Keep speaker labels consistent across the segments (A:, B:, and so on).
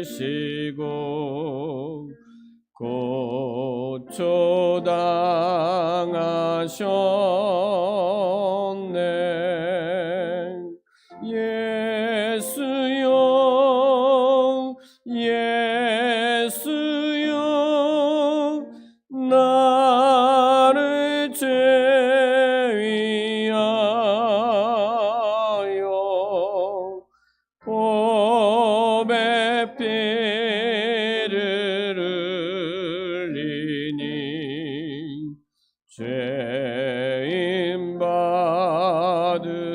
A: 지시고 고초당하셨네. 예수여 예수여 나를 제위하여 보배 피를 흘리니 죄인 받으소서.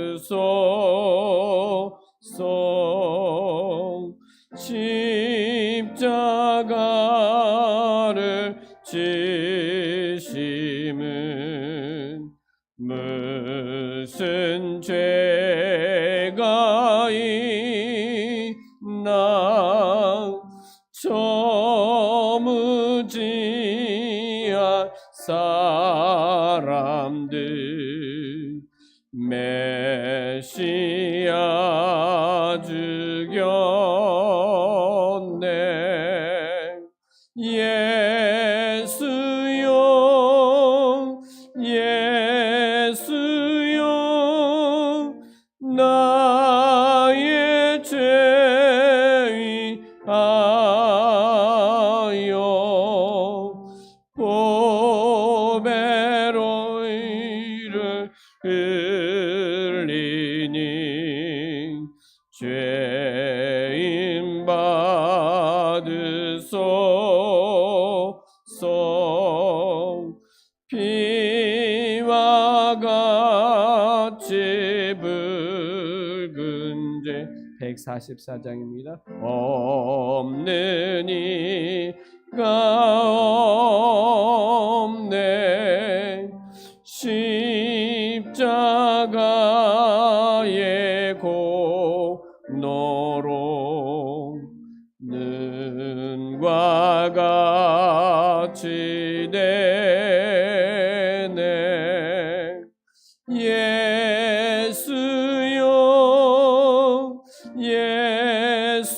A: 십자가를 지심은 무슨 죄가 있나. 저무지한 사람들 메시아 죽였네. 예수여 예수여 나의 제위하여 보배로 이를 흘리니 죄인 받으소서. 피와 같이 붉은 죄 144장입니다. 없는 이가 없네. 십자가의 고노로 눈과 같이 되네. 예수여 예수여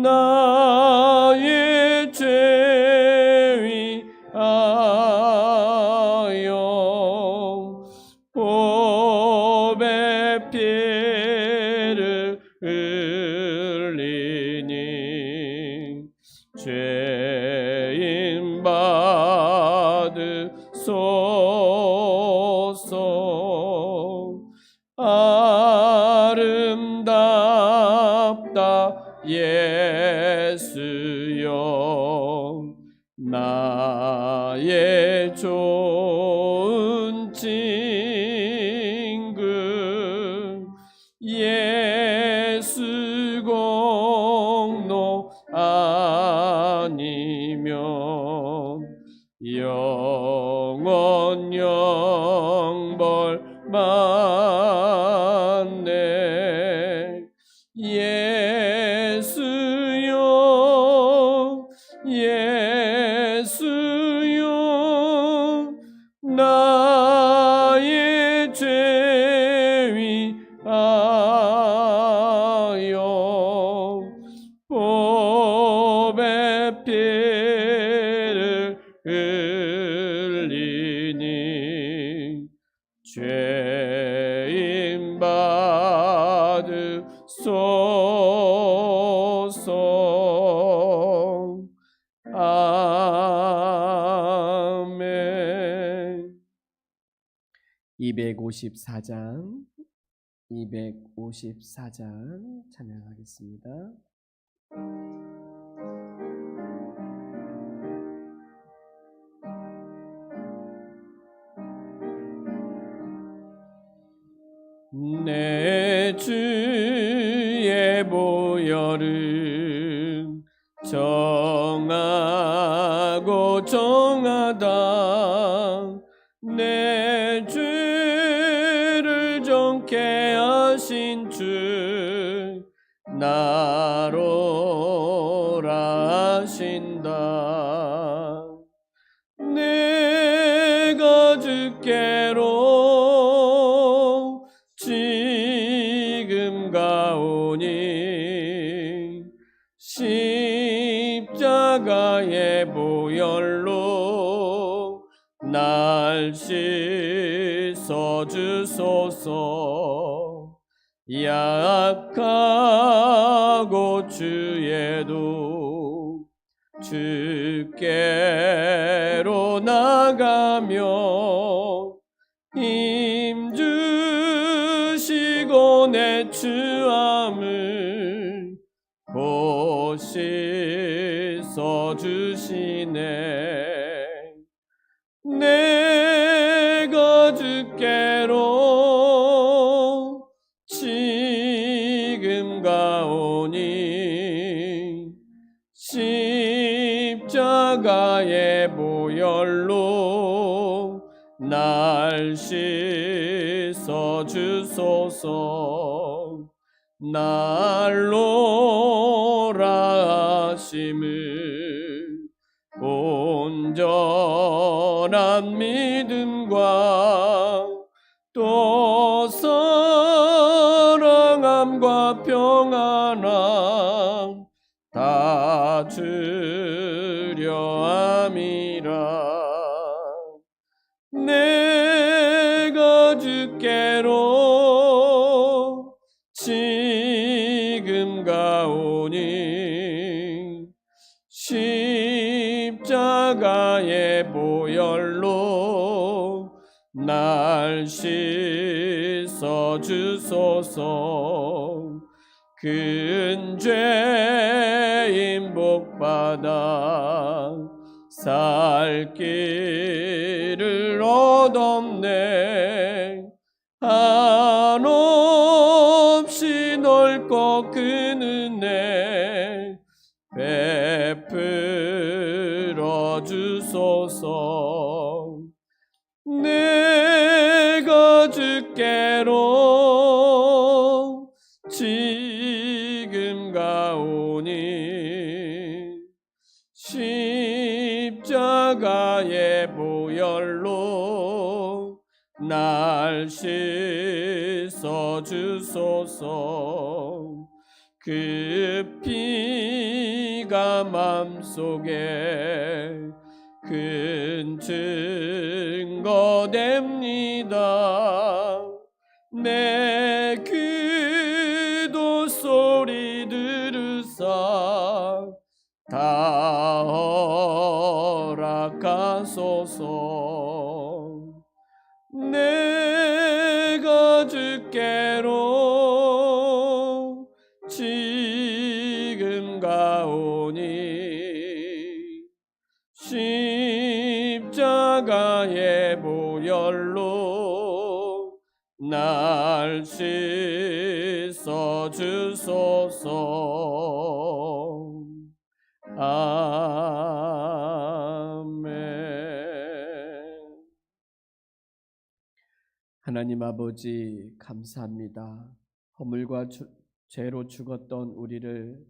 A: 나의 제위하여 보배 피를 흘리니 죄인 받으소서. 아름답다 예수여 나의 좋은 친구. 예수 공로 아니면 영원 영벌 받네. 예수여 예수여 나의 제위하여 보배 피를 흘리니 죄인 받으소서. 아멘. 254장 찬양하겠습니다. 내 주의 보혈은 정하고 정하다. 내 죄를 정케 하신 주 나로 하신다. 내가 주께로 지금 가오니 십자가의 보혈로 날 씻어 주소서. 약하고 주에도 주께로 나가며 힘 주시고 내 추함을 곧 씻어 주시네. 내가 주께로 지금 가오니 십자가의 보혈로 날 씻어 주소서. 날로라 하심을 온전한 믿음과 또 사랑함과 평안함 다 주려 함이라. 내가 주께로 지금 가오니 십자가의 보혈로 날 씻어 주소서. 큰 죄인 복받아 살 길을 얻었네. 한없이 넓고 큰 은혜 베풀어 주소서. 내가 주께로 지금 가오니 십자가의 보혈로 날 씻어 주소서. 그 피가 맘속에 큰 증거 됩니다. 내 기도 소리 들으사 다 허락하소서. 내가 주께로 지금 가오니 십자가의 보혈로 날 씻어 주소서. 아멘. 하나님 아버지 감사합니다. 허물과 죄로 죽었던 우리를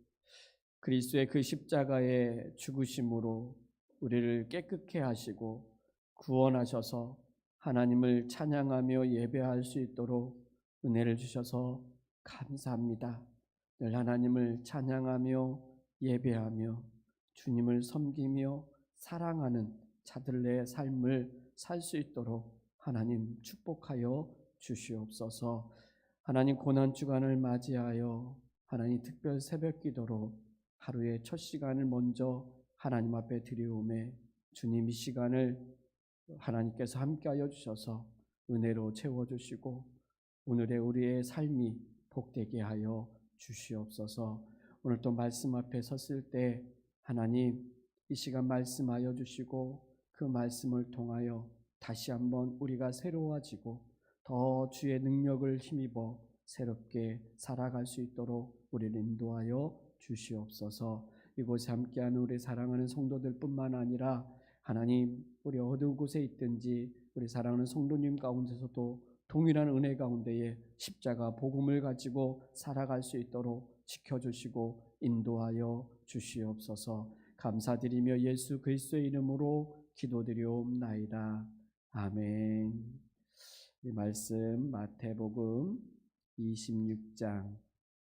A: 그리스도의 그 십자가의 죽으심으로 우리를 깨끗게 하시고 구원하셔서 하나님을 찬양하며 예배할 수 있도록 은혜를 주셔서 감사합니다. 늘 하나님을 찬양하며 예배하며 주님을 섬기며 사랑하는 자들의 삶을 살 수 있도록 하나님 축복하여 주시옵소서. 하나님 고난 주간을 맞이하여 하나님 특별 새벽 기도로 하루의 첫 시간을 먼저 하나님 앞에 드리오매 주님 이 시간을 하나님께서 함께하여 주셔서 은혜로 채워주시고 오늘의 우리의 삶이 복되게 하여 주시옵소서. 오늘 또 말씀 앞에 섰을 때 하나님 이 시간 말씀하여 주시고 그 말씀을 통하여 다시 한번 우리가 새로워지고 더 주의 능력을 힘입어 새롭게 살아갈 수 있도록 우리를 인도하여 주시옵소서. 이곳에 함께하는 우리 사랑하는 성도들 뿐만 아니라 하나님 우리 어느 곳에 있든지 우리 사랑하는 성도님 가운데서도 동일한 은혜 가운데에 십자가 복음을 가지고 살아갈 수 있도록 지켜주시고 인도하여 주시옵소서. 감사드리며 예수 그리스도의 이름으로 기도드리옵나이다. 아멘. 이 말씀 마태복음 26장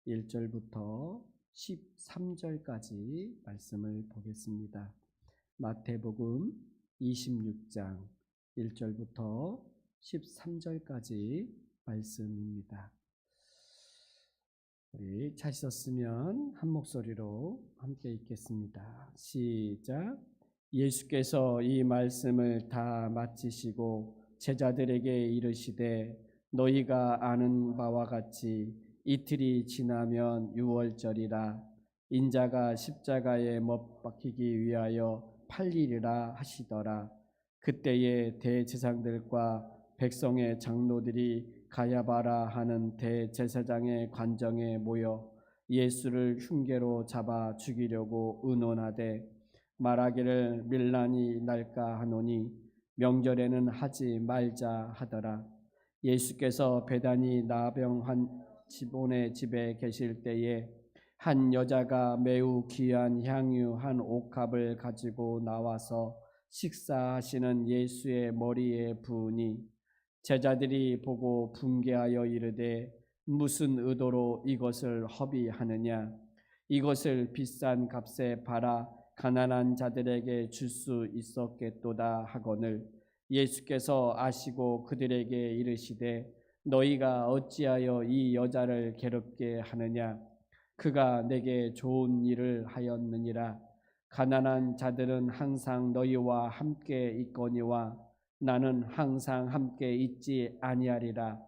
A: 1절부터 13절까지 말씀을 보겠습니다. 마태복음 26장 1절부터 13절까지 말씀입니다. 우리 찾으셨으면 한 목소리로 함께 읽겠습니다. 시작. 예수께서 이 말씀을 다 마치시고 제자들에게 이르시되 너희가 아는 바와 같이 이틀이 지나면 유월절이라 인자가 십자가에 못 박히기 위하여 팔리리라 하시더라. 그때에 대제사장들과 백성의 장로들이 가야바라 하는 대제사장의 관정에 모여 예수를 흉계로 잡아 죽이려고 의논하되 말하기를 밀란이 날까 하노니 명절에는 하지 말자 하더라. 예수께서 베다니 나병한 시몬의 집에 계실 때에 한 여자가 매우 귀한 향유 한 옥합을 가지고 나와서 식사하시는 예수의 머리에 부으니 제자들이 보고 분개하여 이르되 무슨 의도로 이것을 허비하느냐? 이것을 비싼 값에 팔아 가난한 자들에게 줄 수 있었겠도다 하거늘 예수께서 아시고 그들에게 이르시되 너희가 어찌하여 이 여자를 괴롭게 하느냐? 그가 내게 좋은 일을 하였느니라. 가난한 자들은 항상 너희와 함께 있거니와 나는 항상 함께 있지 아니하리라.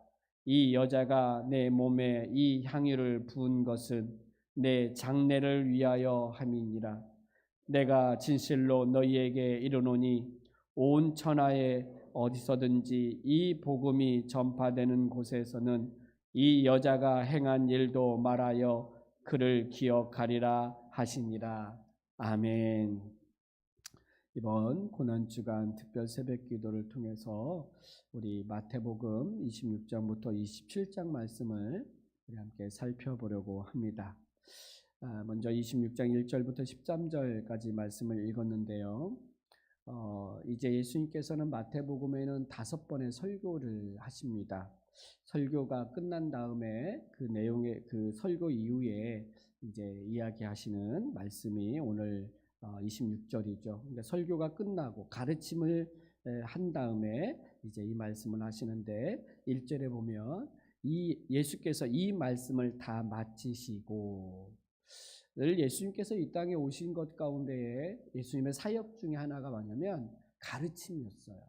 A: 이 여자가 내 몸에 이 향유를 부은 것은 내 장례를 위하여 함이니라. 내가 진실로 너희에게 이르노니 온 천하에 어디서든지 이 복음이 전파되는 곳에서는 이 여자가 행한 일도 말하여 그를 기억하리라 하시니라. 아멘. 이번 고난주간 특별 새벽기도를 통해서 우리 마태복음 26장부터 27장 말씀을 우리 함께 살펴보려고 합니다. 먼저 26장 1절부터 13절까지 말씀을 읽었는데요. 이제 예수님께서는 마태복음에는 5번의 설교를 하십니다. 설교가 끝난 다음에 그 내용의 그 설교 이후에 이제 이야기하시는 말씀이 오늘 26절이죠. 그러니까 설교가 끝나고 가르침을 한 다음에 이제 이 말씀을 하시는데 1절에 보면 예수께서 이 말씀을 다 마치시고 늘 예수님께서 이 땅에 오신 것 가운데에 예수님의 사역 중에 하나가 뭐냐면 가르침이었어요.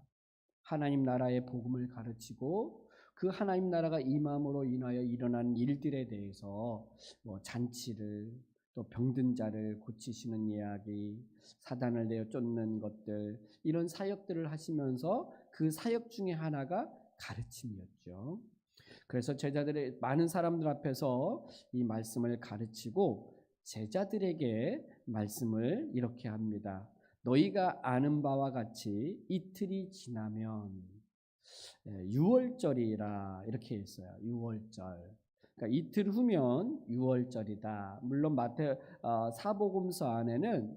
A: 하나님 나라의 복음을 가르치고 그 하나님 나라가 임함으로 인하여 일어난 일들에 대해서 잔치를 또 병든 자를 고치시는 이야기, 사단을 내어 쫓는 것들 이런 사역들을 하시면서 그 사역 중에 하나가 가르침이었죠. 그래서 제자들의 많은 사람들 앞에서 이 말씀을 가르치고 제자들에게 말씀을 이렇게 합니다. 너희가 아는 바와 같이 이틀이 지나면 유월절이라 이렇게 했어요. 유월절. 그러니까 이틀 후면 유월절이다. 물론 마태 사복음서 안에는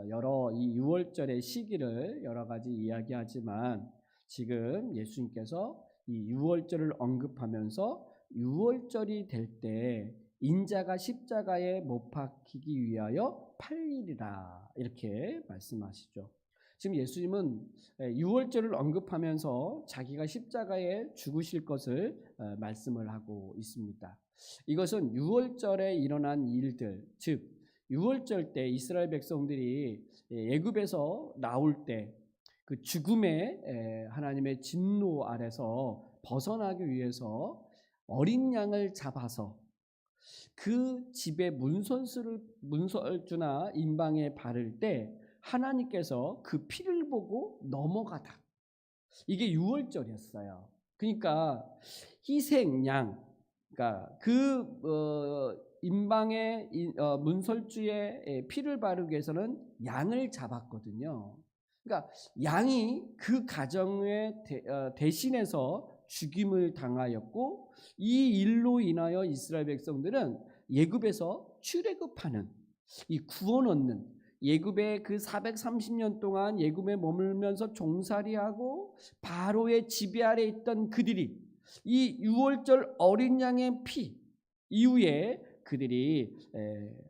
A: 여러 이 유월절의 시기를 여러 가지 이야기하지만 지금 예수님께서 이 유월절을 언급하면서 유월절이 될 때 인자가 십자가에 못 박히기 위하여 팔리리라 이렇게 말씀하시죠. 지금 예수님은 유월절을 언급하면서 자기가 십자가에 죽으실 것을 말씀을 하고 있습니다. 이것은 유월절에 일어난 일들, 즉 유월절 때 이스라엘 백성들이 애굽에서 나올 때 그 죽음의 하나님의 진노 아래서 벗어나기 위해서 어린 양을 잡아서 그 집에 문설주나 임방에 바를 때 하나님께서 그 피를 보고 넘어가다. 이게 유월절이었어요. 그러니까 희생양, 그러니까 임방의 문설주에 피를 바르기 위해서는 양을 잡았거든요. 그러니까 양이 그 가정에 대신해서 죽임을 당하였고 이 일로 인하여 이스라엘 백성들은 예굽에서 출애굽하는 이 구원 얻는 예굽의 그 430년 동안 예굽에 머물면서 종살이하고 바로의 지배 아래 있던 그들이 이 유월절 어린 양의 피 이후에 그들이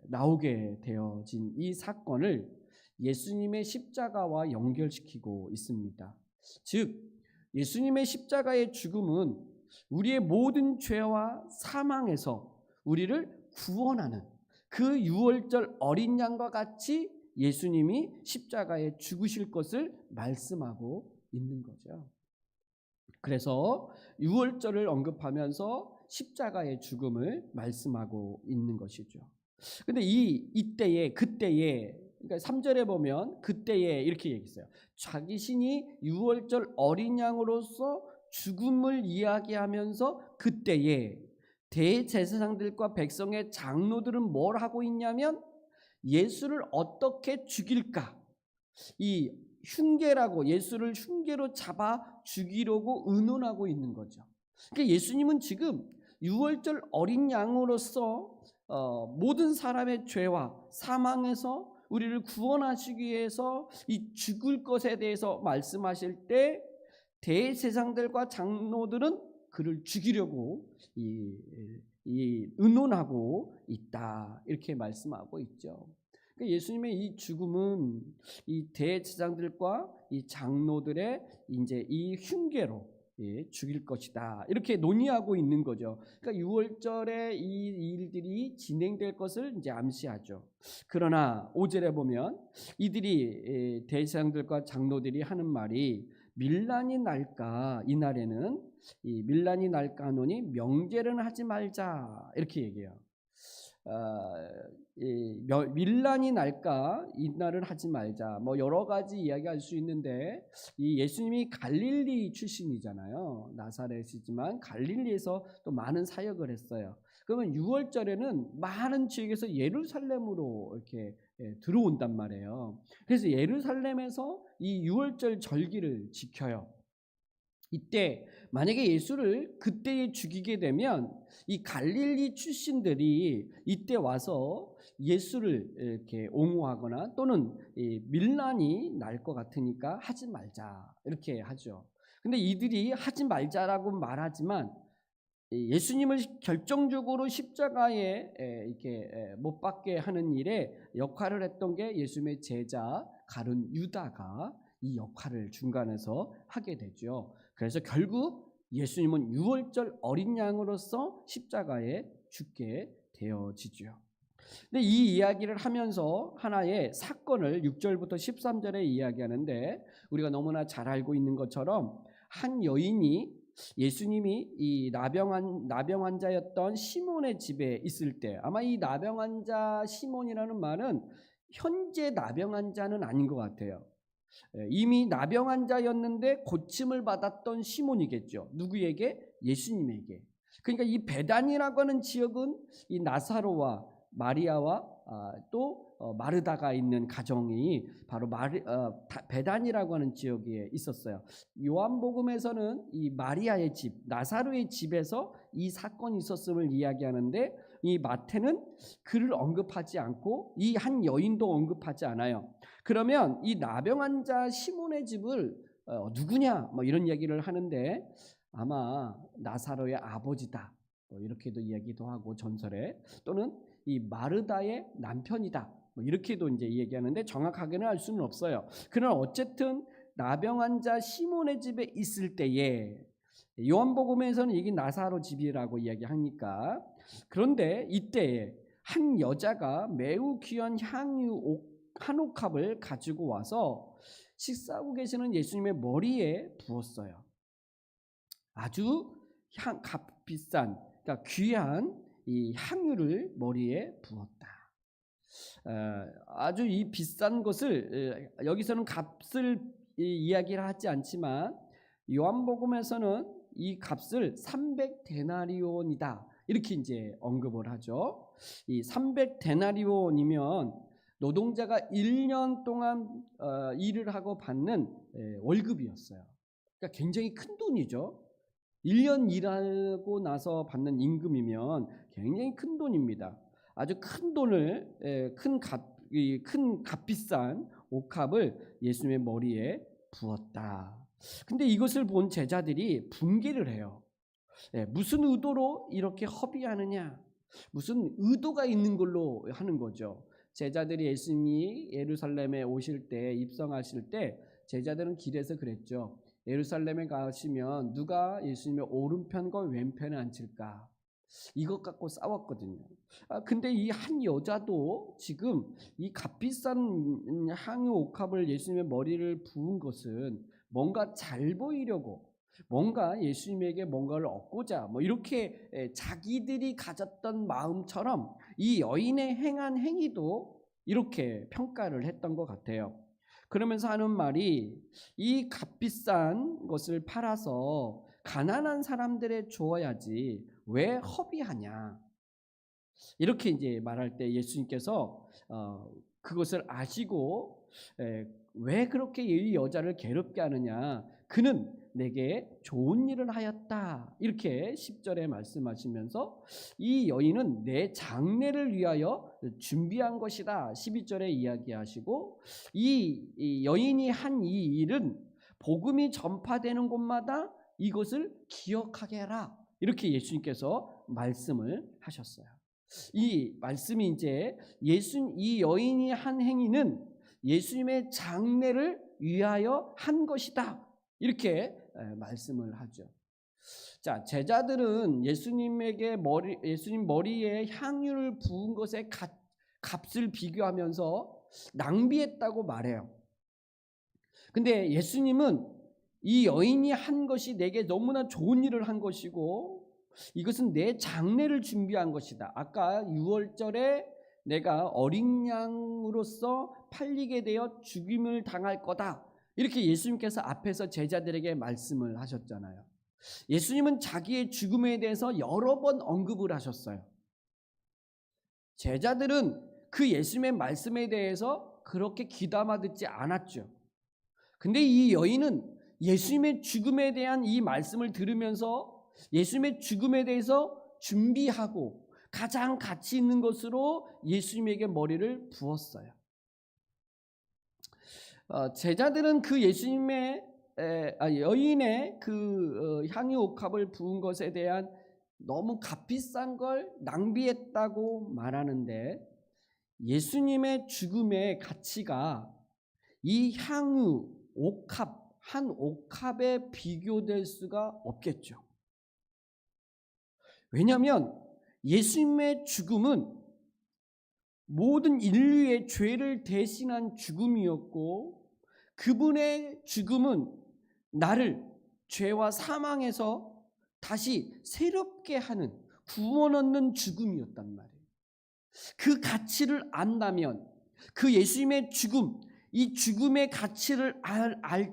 A: 나오게 되어진 이 사건을 예수님의 십자가와 연결시키고 있습니다. 즉 예수님의 십자가의 죽음은 우리의 모든 죄와 사망에서 우리를 구원하는 그 유월절 어린 양과 같이 예수님이 십자가에 죽으실 것을 말씀하고 있는 거죠. 그래서 유월절을 언급하면서 십자가의 죽음을 말씀하고 있는 것이죠. 근데 그때에 그러니까 3절에 보면 그때에 이렇게 얘기했어요. 자기 신이 유월절 어린 양으로서 죽음을 이야기하면서 그때에 대제사장들과 백성의 장로들은 뭘 하고 있냐면 예수를 어떻게 죽일까? 이 흉계라고 예수를 흉계로 잡아 죽이려고 의논하고 있는 거죠. 그러니까 예수님은 지금 유월절 어린 양으로서 모든 사람의 죄와 사망에서 우리를 구원하시기 위해서 이 죽을 것에 대해서 말씀하실 때 대제사장들과 장로들은 그를 죽이려고 의논하고 있다 이렇게 말씀하고 있죠. 그러니까 예수님의 이 죽음은 이 대제사장들과 이 장로들의 이제 이 흉계로 죽일 것이다 이렇게 논의하고 있는 거죠. 그러니까 유월절에 이 일들이 진행될 것을 이제 암시하죠. 그러나 5절에 보면 이들이 대제사장들과 장로들이 하는 말이 밀란이 날까 이날에는 이 밀란이 날까 하노니 명제는 하지 말자 이렇게 얘기해요. 밀란이 날까 이날을 하지 말자 뭐 여러 가지 이야기할 수 있는데 이 예수님이 갈릴리 출신이잖아요. 나사렛이지만 갈릴리에서 또 많은 사역을 했어요. 그러면 유월절에는 많은 지역에서 예루살렘으로 이렇게 들어온단 말이에요. 그래서 예루살렘에서 이 유월절 절기를 지켜요. 이때 만약에 예수를 그때에 죽이게 되면 이 갈릴리 출신들이 이때 와서 예수를 이렇게 옹호하거나 또는 밀란이 날 것 같으니까 하지 말자 이렇게 하죠. 근데 이들이 하지 말자라고 말하지만 예수님을 결정적으로 십자가에 이렇게 못 박게 하는 일에 역할을 했던 게 예수님의 제자 가룟 유다가 이 역할을 중간에서 하게 되죠. 그래서 결국 예수님은 유월절 어린 양으로서 십자가에 죽게 되어지죠. 근데 이 이야기를 하면서 하나의 사건을 6절부터 13절에 이야기하는데 우리가 너무나 잘 알고 있는 것처럼 한 여인이 예수님이 이 나병 환자였던 시몬의 집에 있을 때 아마 이 나병 환자 시몬이라는 말은 현재 나병 환자는 아닌 것 같아요. 이미 나병 환자였는데 고침을 받았던 시몬이겠죠. 누구에게? 예수님에게. 그러니까 이 베단이라고 하는 지역은 이 나사로와 마리아와 또 마르다가 있는 가정이 바로 베단이라고 하는 지역에 있었어요. 요한복음에서는 이 마리아의 집, 나사로의 집에서 이 사건이 있었음을 이야기하는데 이 마태는 그를 언급하지 않고 이 한 여인도 언급하지 않아요. 그러면 이 나병 환자 시몬의 집을 누구냐 뭐 이런 얘기를 하는데 아마 나사로의 아버지다 뭐 이렇게도 이야기도 하고 전설에 또는 이 마르다의 남편이다 뭐 이렇게도 이제 얘기하는데 정확하게는 알 수는 없어요. 그러나 어쨌든 나병 환자 시몬의 집에 있을 때에 요한복음에서는 이게 나사로 집이라고 이야기하니까 그런데 이때에 한 여자가 매우 귀한 향유 한 옥합을 가지고 와서 식사하고 계시는 예수님의 머리에 부었어요. 아주 값비싼 그러니까 귀한 이 향유를 머리에 부었다. 아주 이 비싼 것을 여기서는 값을 이야기를 하지 않지만 요한복음에서는 이 값을 300데나리온이다 이렇게 이제 언급을 하죠. 이 300데나리온이면 노동자가 1년 동안 일을 하고 받는 월급이었어요. 그러니까 굉장히 큰 돈이죠. 1년 일하고 나서 받는 임금이면 굉장히 큰 돈입니다. 아주 큰 돈을 큰 값비싼 옥합을 예수님의 머리에 부었다. 근데 이것을 본 제자들이 분개를 해요. 무슨 의도로 이렇게 허비하느냐? 무슨 의도가 있는 걸로 하는 거죠. 제자들이 예수님이 예루살렘에 오실 때, 입성하실 때 제자들은 길에서 그랬죠. 예루살렘에 가시면 누가 예수님의 오른편과 왼편에 앉힐까? 이것 갖고 싸웠거든요. 근데 이 한 여자도 지금 이 값비싼 향유 옥합을 예수님의 머리를 부은 것은 뭔가 잘 보이려고, 뭔가 예수님에게 뭔가를 얻고자, 뭐 이렇게 자기들이 가졌던 마음처럼 이 여인의 행한 행위도 이렇게 평가를 했던 것 같아요. 그러면서 하는 말이, 이 값비싼 것을 팔아서 가난한 사람들에 주어야지 왜 허비하냐? 이렇게 이제 말할 때 예수님께서 그것을 아시고 왜 그렇게 이 여자를 괴롭게 하느냐? 그는 내게 좋은 일을 하였다. 이렇게 10절에 말씀하시면서 이 여인은 내 장례를 위하여 준비한 것이다. 12절에 이야기하시고, 이 여인이 한 이 일은 복음이 전파되는 곳마다 이것을 기억하게 해라. 이렇게 예수님께서 말씀을 하셨어요. 이 말씀이 이제 이 여인이 한 행위는 예수님의 장례를 위하여 한 것이다. 이렇게 말씀을 하죠. 자, 제자들은 예수님 머리에 향유를 부은 것의 값을 비교하면서 낭비했다고 말해요. 근데 예수님은 이 여인이 한 것이 내게 너무나 좋은 일을 한 것이고, 이것은 내 장례를 준비한 것이다. 아까 6월절에 내가 어린 양으로서 팔리게 되어 죽임을 당할 거다. 이렇게 예수님께서 앞에서 제자들에게 말씀을 하셨잖아요. 예수님은 자기의 죽음에 대해서 여러 번 언급을 하셨어요. 제자들은 그 예수님의 말씀에 대해서 그렇게 귀담아 듣지 않았죠. 근데 이 여인은 예수님의 죽음에 대한 이 말씀을 들으면서 예수님의 죽음에 대해서 준비하고 가장 가치 있는 것으로 예수님에게 머리를 부었어요. 제자들은 그 여인의 그 향유 옥합을 부은 것에 대한 너무 값비싼 걸 낭비했다고 말하는데, 예수님의 죽음의 가치가 이 향유 옥합 한 옥합에 비교될 수가 없겠죠. 왜냐하면 예수님의 죽음은 모든 인류의 죄를 대신한 죽음이었고, 그분의 죽음은 나를 죄와 사망에서 다시 새롭게 하는, 구원 얻는 죽음이었단 말이에요. 그 가치를 안다면, 그 예수님의 죽음, 이 죽음의 가치를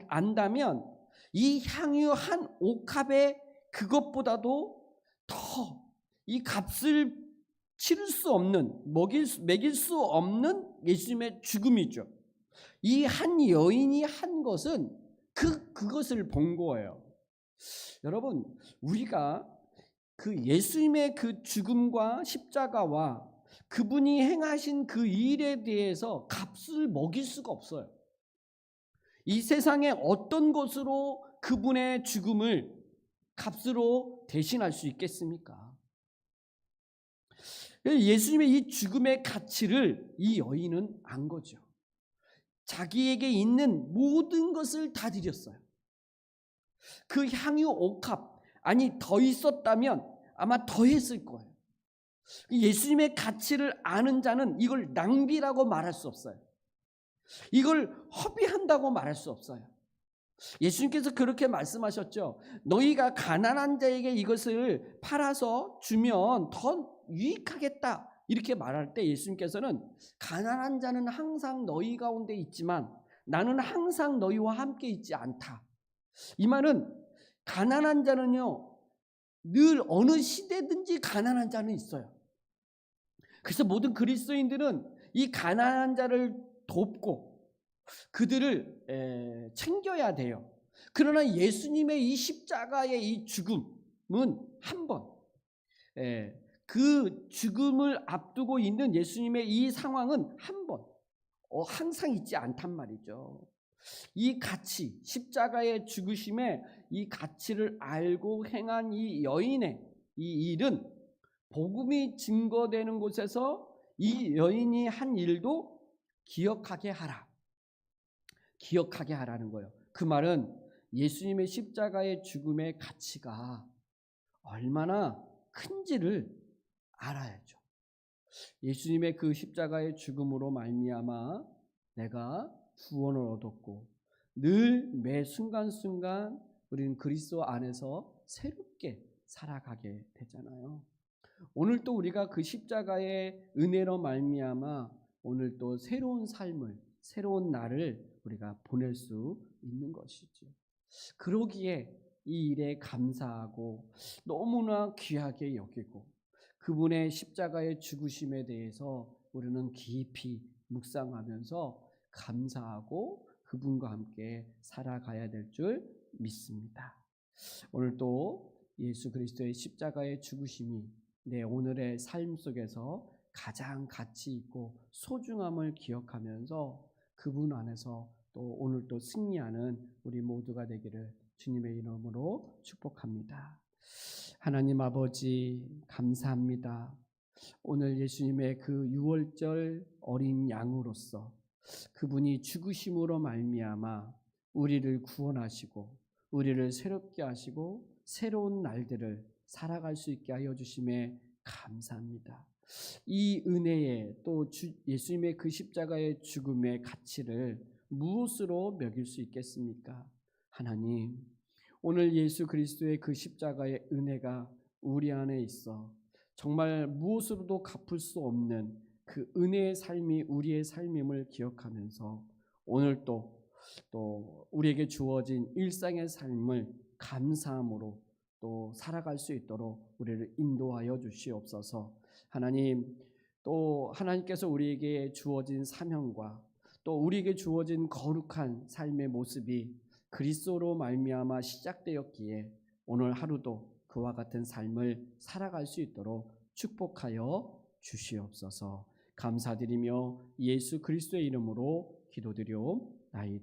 A: 안다면 이 향유 한 옥합에 그것보다도 더 이 값을 치를 수 없는, 매길 수 없는 예수님의 죽음이죠. 이 한 여인이 한 것은 그것을 본 거예요. 여러분, 우리가 그 예수님의 그 죽음과 십자가와 그분이 행하신 그 일에 대해서 값을 먹일 수가 없어요. 이 세상에 어떤 것으로 그분의 죽음을 값으로 대신할 수 있겠습니까? 예수님의 이 죽음의 가치를 이 여인은 안 거죠. 자기에게 있는 모든 것을 다 드렸어요. 그 향유 옥합, 아니 더 있었다면 아마 더 했을 거예요. 예수님의 가치를 아는 자는 이걸 낭비라고 말할 수 없어요. 이걸 허비한다고 말할 수 없어요. 예수님께서 그렇게 말씀하셨죠. 너희가 가난한 자에게 이것을 팔아서 주면 더 유익하겠다. 이렇게 말할 때 예수님께서는 가난한 자는 항상 너희 가운데 있지만 나는 항상 너희와 함께 있지 않다. 이 말은 가난한 자는요, 늘 어느 시대든지 가난한 자는 있어요. 그래서 모든 그리스도인들은 이 가난한 자를 돕고 그들을 챙겨야 돼요. 그러나 예수님의 이 십자가의 이 죽음은 한 번, 그 죽음을 앞두고 있는 예수님의 이 상황은 한 번, 항상 있지 않단 말이죠. 이 가치, 십자가의 죽으심의 이 가치를 알고 행한 이 여인의 이 일은 복음이 증거되는 곳에서 이 여인이 한 일도 기억하게 하라. 기억하게 하라는 거예요. 그 말은 예수님의 십자가의 죽음의 가치가 얼마나 큰지를 알아야죠. 예수님의 그 십자가의 죽음으로 말미암아 내가 구원을 얻었고 늘 매 순간순간 우리는 그리스도 안에서 새롭게 살아가게 되잖아요. 오늘 또 우리가 그 십자가의 은혜로 말미암아 오늘 또 새로운 삶을, 새로운 날을 우리가 보낼 수 있는 것이죠. 그러기에 이 일에 감사하고 너무나 귀하게 여기고 그분의 십자가의 죽으심에 대해서 우리는 깊이 묵상하면서 감사하고 그분과 함께 살아가야 될 줄 믿습니다. 오늘 또 예수 그리스도의 십자가의 죽으심이 내 오늘의 삶 속에서 가장 가치 있고 소중함을 기억하면서 그분 안에서 또 오늘 또 승리하는 우리 모두가 되기를 주님의 이름으로 축복합니다. 하나님 아버지 감사합니다. 오늘 예수님의 그 유월절 어린 양으로서 그분이 죽으심으로 말미암아 우리를 구원하시고 우리를 새롭게 하시고 새로운 날들을 살아갈 수 있게 하여 주심에 감사합니다. 이 은혜에 또 예수님의 그 십자가의 죽음의 가치를 무엇으로 매길 수 있겠습니까? 하나님, 오늘 예수 그리스도의 그 십자가의 은혜가 우리 안에 있어 정말 무엇으로도 갚을 수 없는 그 은혜의 삶이 우리의 삶임을 기억하면서 오늘 또 우리에게 주어진 일상의 삶을 감사함으로 또 살아갈 수 있도록 우리를 인도하여 주시옵소서. 하나님, 또 하나님께서 우리에게 주어진 사명과 또 우리에게 주어진 거룩한 삶의 모습이 그리스도로 말미암아 시작되었기에 오늘 하루도 그와 같은 삶을 살아갈 수 있도록 축복하여 주시옵소서. 감사드리며 예수 그리스도의 이름으로 기도드리옵나이다.